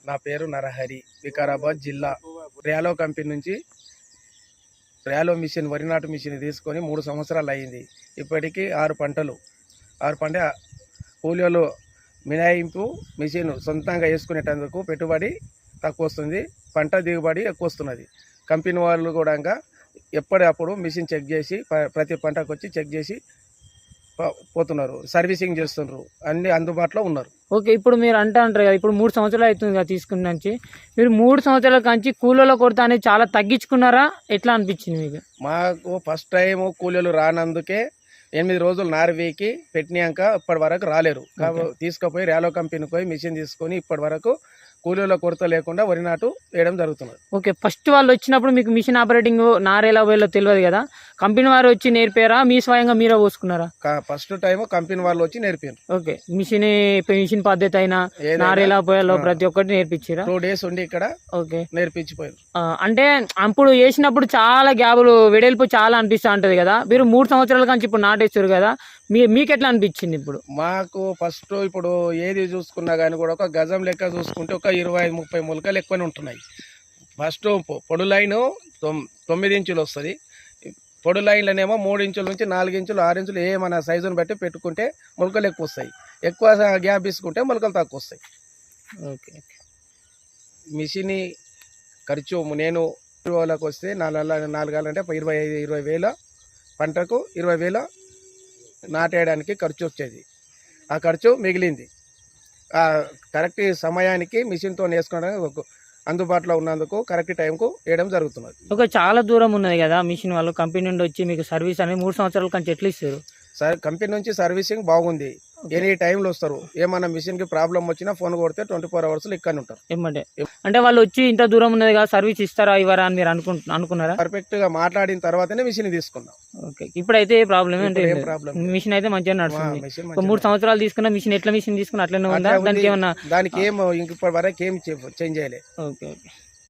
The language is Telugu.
నా పేరు నరహరి, వికారాబాద్ జిల్లా. ర్యాలో కంపెనీ నుంచి ర్యాలో మిషన్, వరి నాటు మిషన్ తీసుకొని 3 సంవత్సరాలు అయింది. ఇప్పటికీ 6 పంట కూలీలు మినాయింపు మిషన్ సొంతంగా వేసుకునేటందుకు పెట్టుబడి తక్కువ వస్తుంది, పంట దిగుబడి ఎక్కువ వస్తున్నది. కంపెనీ వాళ్ళు కూడా ఎప్పటికప్పుడు మిషన్ చెక్ చేసి ప్రతి పంటకు వచ్చి చెక్ చేసి పోతున్నారు, సర్వీసింగ్ చేస్తున్నారు, అన్ని అందుబాటులో ఉన్నారు. ఓకే, ఇప్పుడు మీరు అంటారు కదా, ఇప్పుడు 3 సంవత్సరాలు అవుతుంది కదా తీసుకున్న నుంచి. మీరు 3 సంవత్సరాల కంచి కూలీల కొరత అనేది చాలా తగ్గించుకున్నారా? ఎట్లా అనిపించింది మీకు? మాకు ఫస్ట్ టైం కూలీలు రానందుకే 8 రోజులు నార్వేకి పెట్టినాక ఇప్పటి వరకు రాలేరు. తీసుకుపోయి ర్యాలో కంపెనీకి పోయి మిషన్ తీసుకొని ఇప్పటి వరకు కూలీల కొరత లేకుండా వరి నాటు వేయడం జరుగుతున్నది. ఓకే, ఫస్ట్ వాళ్ళు వచ్చినప్పుడు మీకు మిషన్ ఆపరేటింగ్ నారేలా పోయేలో తెలియదు కదా, కంపెనీ వారు వచ్చి నేర్పారా, మీ స్వయంగా మీరే పోసుకున్నారా? ఫస్ట్ టైం కంపెనీ వాళ్ళు వచ్చి నేర్పారు. ఓకే, మిషన్ పద్ధతి అయినా నారేలా పోయాలో ప్రతి ఒక్కటి నేర్పించారా? 2 days ఉండి ఇక్కడ ఓకే నేర్పించిపోయారు. అంటే అప్పుడు వేసినప్పుడు చాలా గ్యాబులు వెడల్పు చాలా అనిపిస్తూ ఉంటది కదా, మీరు 3 సంవత్సరాల నుంచి ఇప్పుడు నాటేస్తారు కదా, మీకు ఎట్లా అనిపించింది? ఇప్పుడు మాకు ఫస్ట్ ఇప్పుడు ఏది చూసుకున్నా కానీ కూడా ఒక గజం లెక్క చూసుకుంటే ఒక 25-30 మొలకలు ఎక్కువనే ఉంటున్నాయి. ఫస్ట్ పొడు లైన్ 9 ఇంచులు వస్తుంది, పొడు లైన్లనేమో 3 ఇంచుల నుంచి 4 ఇంచులు 6 ఇంచులు ఏమన్నా సైజుని బట్టి పెట్టుకుంటే మొలకలు ఎక్కువ వస్తాయి, ఎక్కువ గ్యాప్ తీసుకుంటే మొలకలు తక్కువ వస్తాయి. ఓకే, మిషన్ ఖర్చు నేను వాళ్ళకి వస్తే 4 అంటే 20 వేల పంటకు 20 వేల నాటేయడానికి ఖర్చు వచ్చేది. ఆ ఖర్చు మిగిలింది. కరెక్ట్ సమయానికి మిషన్తో వేసుకోవడానికి అందుబాటులో ఉన్నందుకు కరెక్ట్ టైంకు వేయడం జరుగుతున్నది. ఒక చాలా దూరం ఉన్నది కదా మిషన్, వాళ్ళు కంపెనీ నుండి వచ్చి మీకు సర్వీస్ అనేది 3 సంవత్సరాల కంటే ఎట్లా ఇస్తారు? కంపెనీ నుంచి సర్వీసింగ్ బాగుంది, ఎనీ టైంలో వస్తారు. ఏమన్నా మిషన్కి ప్రాబ్లం వచ్చినా ఫోన్ కొడితే 24 hours ఇక్కడ ఉంటారు. ఏమంటే అంటే వాళ్ళు వచ్చి ఇంత దూరం ఉన్నది కదా, సర్వీస్ ఇస్తారా ఇవ్వరా అని మీరు అనుకున్నారా? పర్ఫెక్ట్గా మాట్లాడిన తర్వాతనే మిషన్ తీసుకున్నాం. ఓకే, ఇప్పుడైతే ఏ ప్రాబ్లం అంటే మిషన్ అయితే మంచిగా నడుస్తుంది. 3 సంవత్సరాలు తీసుకున్న మిషన్ ఎట్లా మిషన్ తీసుకున్న అట్లనే ఉందా? దానికి ఏమన్నా ఇప్పటి వరకు ఏం చేంజ్ చేయలేదు. ఓకే.